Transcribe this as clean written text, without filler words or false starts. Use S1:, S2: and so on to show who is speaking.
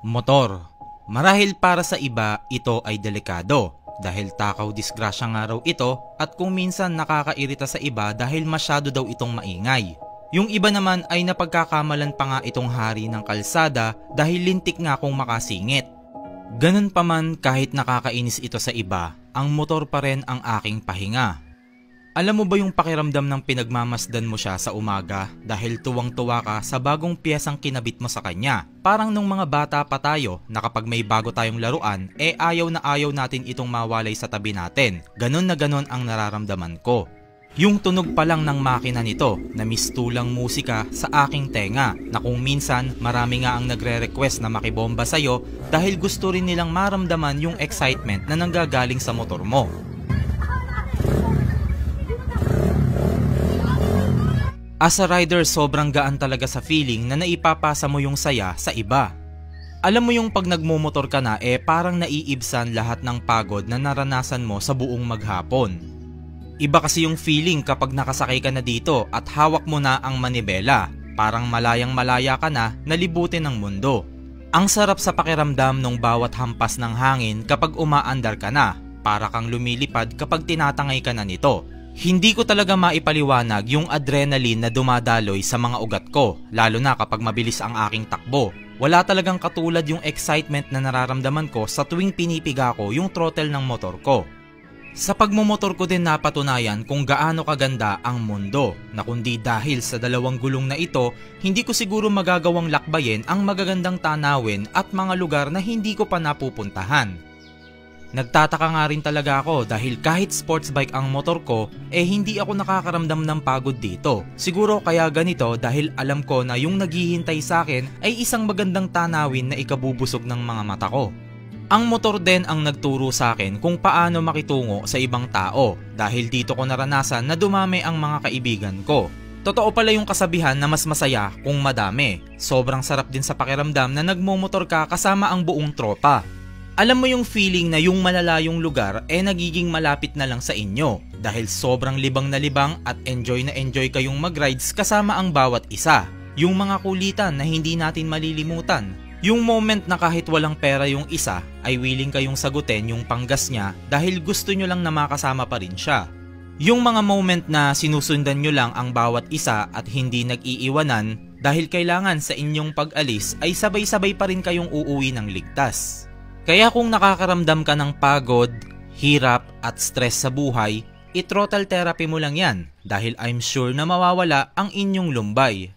S1: Motor. Marahil para sa iba, ito ay delikado dahil takaw disgrasya nga raw ito at kung minsan nakakairita sa iba dahil masyado daw itong maingay. Yung iba naman ay napagkakamalan pa nga itong hari ng kalsada dahil lintik nga kung makasingit. Ganun pa man kahit nakakainis ito sa iba, ang motor pa rin ang aking pahinga. Alam mo ba yung pakiramdam ng pinagmamasdan mo siya sa umaga dahil tuwang-tuwa ka sa bagong piyesang kinabit mo sa kanya? Parang nung mga bata pa tayo na kapag may bago tayong laruan, ayaw na ayaw natin itong mawalay sa tabi natin. Ganon na ganon ang nararamdaman ko. Yung tunog pa lang ng makina nito na mistulang musika sa aking tenga na kung minsan marami nga ang nagre-request na makibomba sa'yo dahil gusto rin nilang maramdaman yung excitement na nanggagaling sa motor mo. As a rider, sobrang gaan talaga sa feeling na naipapasa mo yung saya sa iba. Alam mo yung pag nagmumotor ka na parang naiibsan lahat ng pagod na naranasan mo sa buong maghapon. Iba kasi yung feeling kapag nakasakay ka na dito at hawak mo na ang manibela. Parang malayang malaya ka na nalibutin ng mundo. Ang sarap sa pakiramdam ng bawat hampas ng hangin kapag umaandar ka na. Para kang lumilipad kapag tinatangay ka na nito. Hindi ko talaga maipaliwanag yung adrenaline na dumadaloy sa mga ugat ko, lalo na kapag mabilis ang aking takbo. Wala talagang katulad yung excitement na nararamdaman ko sa tuwing pinipiga ko yung throttle ng motor ko. Sa pagmumotor ko din napatunayan kung gaano kaganda ang mundo, na kundi dahil sa dalawang gulong na ito, hindi ko siguro magagawang lakbayin ang magagandang tanawin at mga lugar na hindi ko pa napupuntahan. Nagtataka nga rin talaga ako dahil kahit sports bike ang motor ko, hindi ako nakakaramdam ng pagod dito. Siguro kaya ganito dahil alam ko na yung naghihintay sa akin ay isang magandang tanawin na ikabubusog ng mga mata ko. Ang motor din ang nagturo sa akin kung paano makitungo sa ibang tao dahil dito ko naranasan na dumami ang mga kaibigan ko. Totoo pala yung kasabihan na mas masaya kung madami. Sobrang sarap din sa pakiramdam na nagmumotor ka kasama ang buong tropa. Alam mo yung feeling na yung malalayong lugar nagiging malapit na lang sa inyo dahil sobrang libang na libang at enjoy na enjoy kayong mag-rides kasama ang bawat isa. Yung mga kulitan na hindi natin malilimutan. Yung moment na kahit walang pera yung isa ay willing kayong sagutin yung panggas niya dahil gusto nyo lang na makasama pa rin siya. Yung mga moment na sinusundan nyo lang ang bawat isa at hindi nag-iiwanan dahil kailangan sa inyong pag-alis ay sabay-sabay pa rin kayong uuwi ng ligtas. Kaya kung nakakaramdam ka ng pagod, hirap at stress sa buhay, i-throttle therapy mo lang yan dahil I'm sure na mawawala ang inyong lumbay.